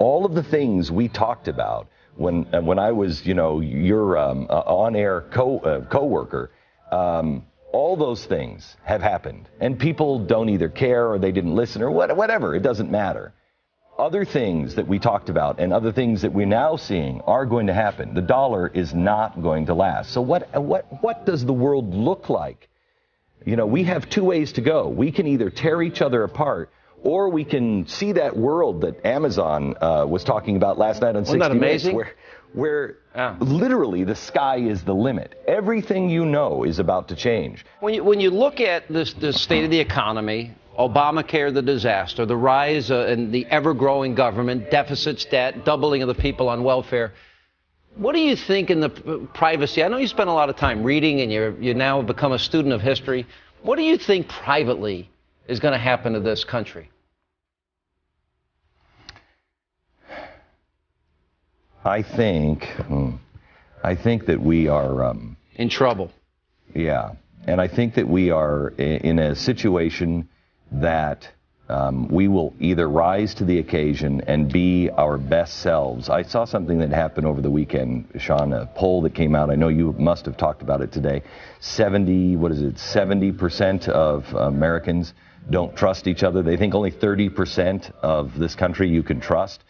all of the things we talked about when I was, your on-air co-worker, all those things have happened. And people don't either care or they didn't listen or whatever. It doesn't matter. Other things that we talked about and other things that we're now seeing are going to happen. The dollar is not going to last. So what does the world look like? We have two ways to go. We can either tear each other apart, or we can see that world that Amazon was talking about last night on 60 Minutes, where literally the sky is the limit. Everything is about to change. When you look at the state of the economy, Obamacare, the disaster, the rise in the ever-growing government, deficits, debt, doubling of the people on welfare, what do you think in the privacy? I know you spend a lot of time reading and you now have become a student of history. What do you think privately is going to happen to this country? I think that we are in trouble. Yeah, and I think that we are in a situation that we will either rise to the occasion and be our best selves. I saw something that happened over the weekend, Sean, a poll that came out. I know you must have talked about it today. 70% of Americans don't trust each other. They think only 30% of this country you can trust.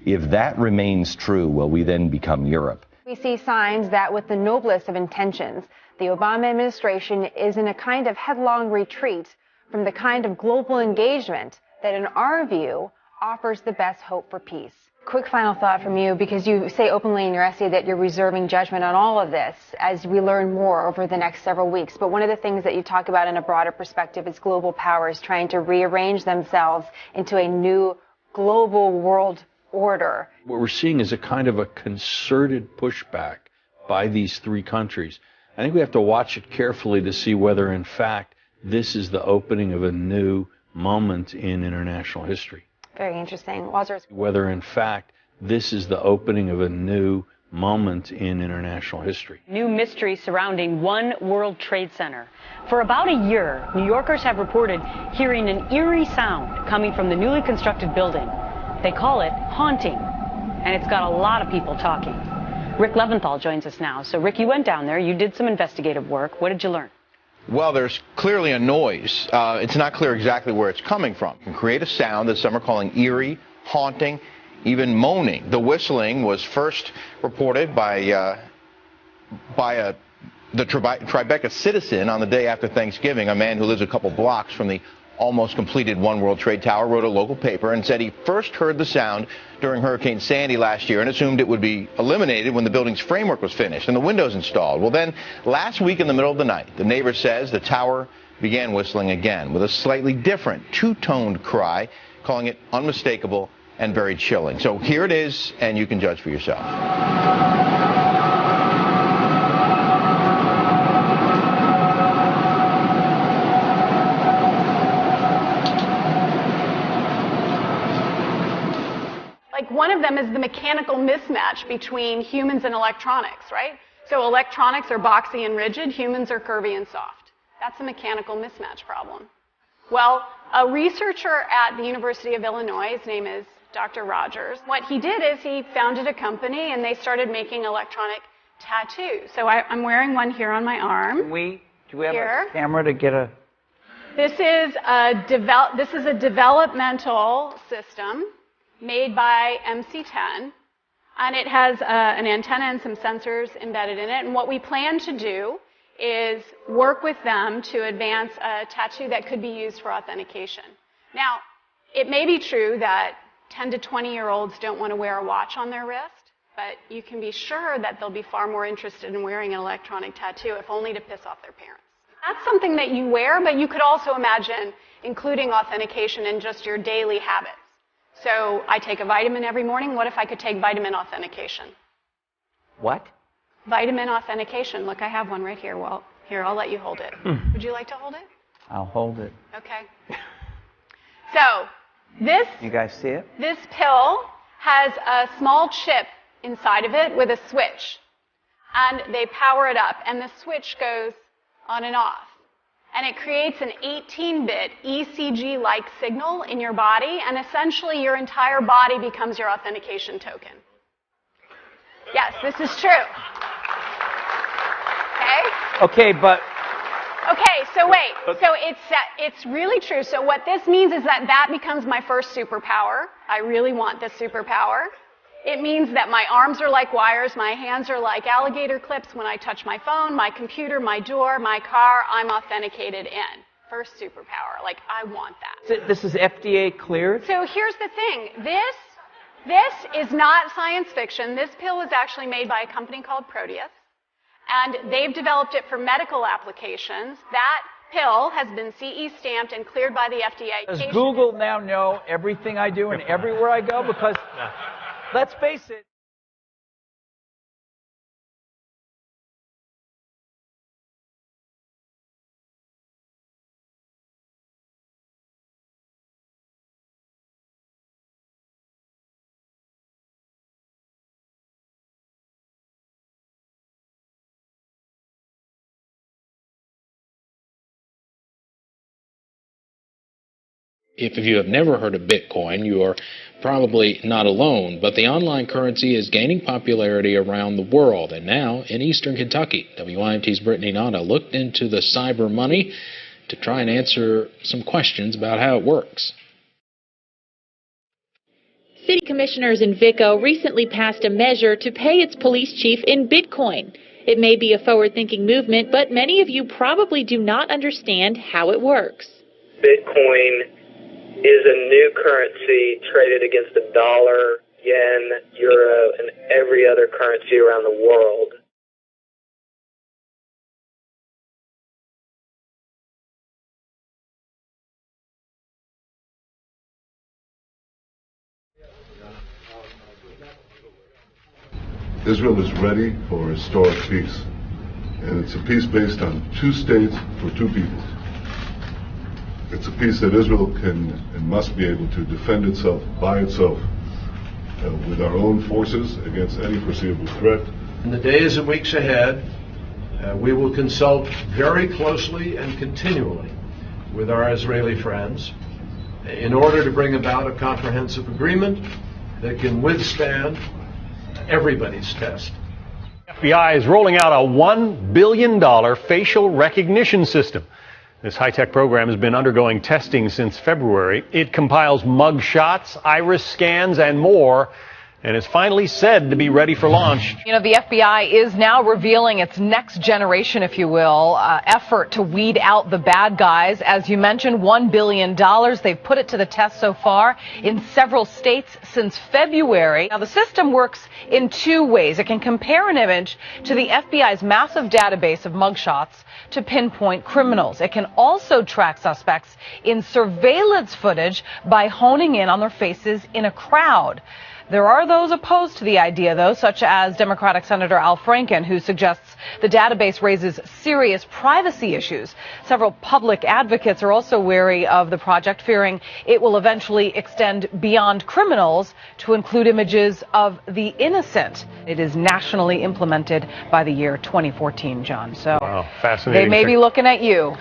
If that remains true, will we then become Europe? We see signs that with the noblest of intentions, the Obama administration is in a kind of headlong retreat from the kind of global engagement that, in our view, offers the best hope for peace. Quick final thought from you, because you say openly in your essay that you're reserving judgment on all of this as we learn more over the next several weeks. But one of the things that you talk about in a broader perspective is global powers trying to rearrange themselves into a new global world order. What we're seeing is a kind of a concerted pushback by these three countries. I think we have to watch it carefully to see whether, in fact, this is the opening of a new moment in international history. Very interesting. Walter. Whether, in fact, this is the opening of a new moment in international history. New mystery surrounding One World Trade Center. For about a year, New Yorkers have reported hearing an eerie sound coming from the newly constructed building. They call it haunting, and it's got a lot of people talking. Rick Leventhal joins us now. So, Rick, you went down there. You did some investigative work. What did you learn? Well, there's clearly a noise. It's not clear exactly where it's coming from. It can create a sound that some are calling eerie, haunting, even moaning. The whistling was first reported by the Tribeca citizen on the day after Thanksgiving. A man who lives a couple blocks from the almost completed One World Trade Tower wrote a local paper and said he first heard the sound during Hurricane Sandy last year and assumed it would be eliminated when the building's framework was finished and the windows installed. Well, then last week in the middle of the night, the neighbor says the tower began whistling again with a slightly different two-toned cry, calling it unmistakable and very chilling. So here it is, and you can judge for yourself. One of them is the mechanical mismatch between humans and electronics, right? So electronics are boxy and rigid, humans are curvy and soft. That's a mechanical mismatch problem. Well, a researcher at the University of Illinois, his name is Dr. Rogers, what he did is he founded a company and they started making electronic tattoos. So I'm wearing one here on my arm. Do we have a camera to get a... This is a developmental system made by MC10, and it has an antenna and some sensors embedded in it. And what we plan to do is work with them to advance a tattoo that could be used for authentication. Now, it may be true that 10 to 20-year-olds don't want to wear a watch on their wrist, but you can be sure that they'll be far more interested in wearing an electronic tattoo, if only to piss off their parents. That's something that you wear, but you could also imagine including authentication in just your daily habits. So I take a vitamin every morning. What if I could take vitamin authentication? What? Vitamin authentication. Look, I have one right here. Well, here, I'll let you hold it. Would you like to hold it? I'll hold it. Okay. So this... You guys see it? This pill has a small chip inside of it with a switch. And they power it up, and the switch goes on and off. and it creates an 18-bit ECG-like signal in your body, and essentially your entire body becomes your authentication token. Yes, this is true. Okay? Okay, but... Okay, so wait. So it's really true. So what this means is that becomes my first superpower. I really want this superpower. It means that my arms are like wires, my hands are like alligator clips. When I touch my phone, my computer, my door, my car, I'm authenticated in. First superpower. Like, I want that. This is FDA cleared? So here's the thing. This is not science fiction. This pill was actually made by a company called Proteus. And they've developed it for medical applications. That pill has been CE stamped and cleared by the FDA. Does Google now know everything I do and everywhere I go? Because, let's face it. If you have never heard of Bitcoin, you are probably not alone, but the online currency is gaining popularity around the world, and now in eastern Kentucky. WIMT's Brittany Nada looked into the cyber money to try and answer some questions about how it works. City commissioners in Vico recently passed a measure to pay its police chief in Bitcoin. It may be a forward-thinking movement, but many of you probably do not understand how it works. Bitcoin is a new currency traded against the dollar, yen, euro, and every other currency around the world. Israel is ready for historic peace, and it's a peace based on 2 states for 2 peoples. It's a peace that Israel can and must be able to defend itself by itself with our own forces against any foreseeable threat. In the days and weeks ahead, we will consult very closely and continually with our Israeli friends in order to bring about a comprehensive agreement that can withstand everybody's test. FBI is rolling out a $1 billion facial recognition system. This high-tech program has been undergoing testing since February. It compiles mug shots, iris scans, and more, and is finally said to be ready for launch. You know, the FBI is now revealing its next generation, if you will, effort to weed out the bad guys. As you mentioned, $1 billion. They've put it to the test so far in several states since February. Now, the system works in 2 ways. It can compare an image to the FBI's massive database of mugshots to pinpoint criminals. It can also track suspects in surveillance footage by honing in on their faces in a crowd. There are those opposed to the idea, though, such as Democratic Senator Al Franken, who suggests the database raises serious privacy issues. Several public advocates are also wary of the project, fearing it will eventually extend beyond criminals to include images of the innocent. It is nationally implemented by the year 2014, John. So wow, fascinating. They may be looking at you.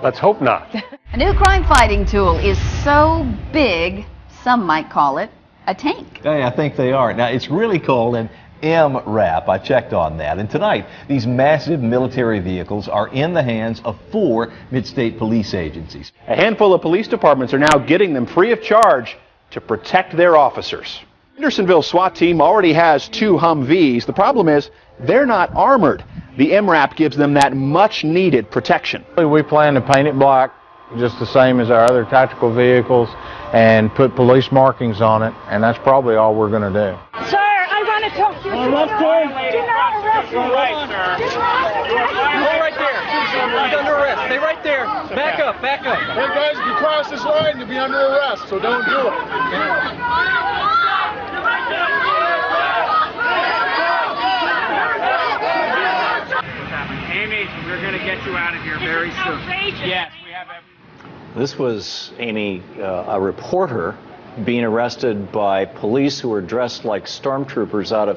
Let's hope not. A new crime-fighting tool is so big, some might call it a tank. Hey, I think they are. Now, it's really called an MRAP. I checked on that. And tonight, these massive military vehicles are in the hands of 4 mid-state police agencies. A handful of police departments are now getting them free of charge to protect their officers. Hendersonville's SWAT team already has 2 Humvees. The problem is they're not armored. The MRAP gives them that much-needed protection. We plan to paint it black, just the same as our other tactical vehicles, and put police markings on it, and that's probably all we're going to do. Sir, I want to talk to you. Do not arrest me. Go right there. He's under arrest. Stay right there. Back up, back up. Hey guys, if you cross this line, you'll be under arrest, so don't do it. Amy, we're going to get you out of here very soon. Yes, we have everything. This was, Amy, a reporter being arrested by police who were dressed like stormtroopers out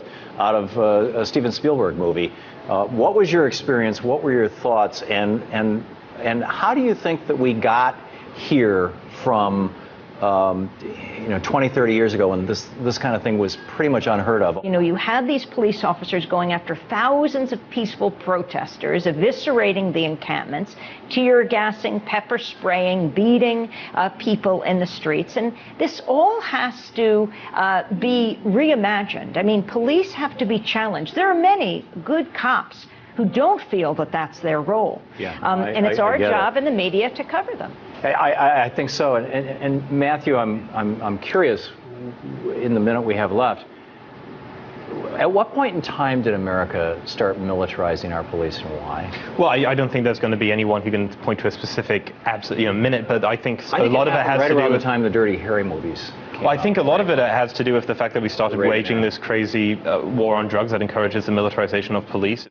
of a Steven Spielberg movie. What was your experience? What were your thoughts? And And how do you think that we got here from 20, 30 years ago when this kind of thing was pretty much unheard of? You know, you had these police officers going after thousands of peaceful protesters, eviscerating the encampments, tear gassing, pepper spraying, beating people in the streets. And this all has to be reimagined. I mean, police have to be challenged. There are many good cops who don't feel that that's their role. And it's our job in the media to cover them. I think so. And Matthew, I'm curious, in the minute we have left, at what point in time did America start militarizing our police, and why? Well, I don't think there's going to be anyone who can point to a specific minute, but I think a lot of it has right to do around with the time the Dirty Harry movies. Well, I think a lot of it has to do with the fact that we started waging this crazy war on drugs that encourages the militarization of police.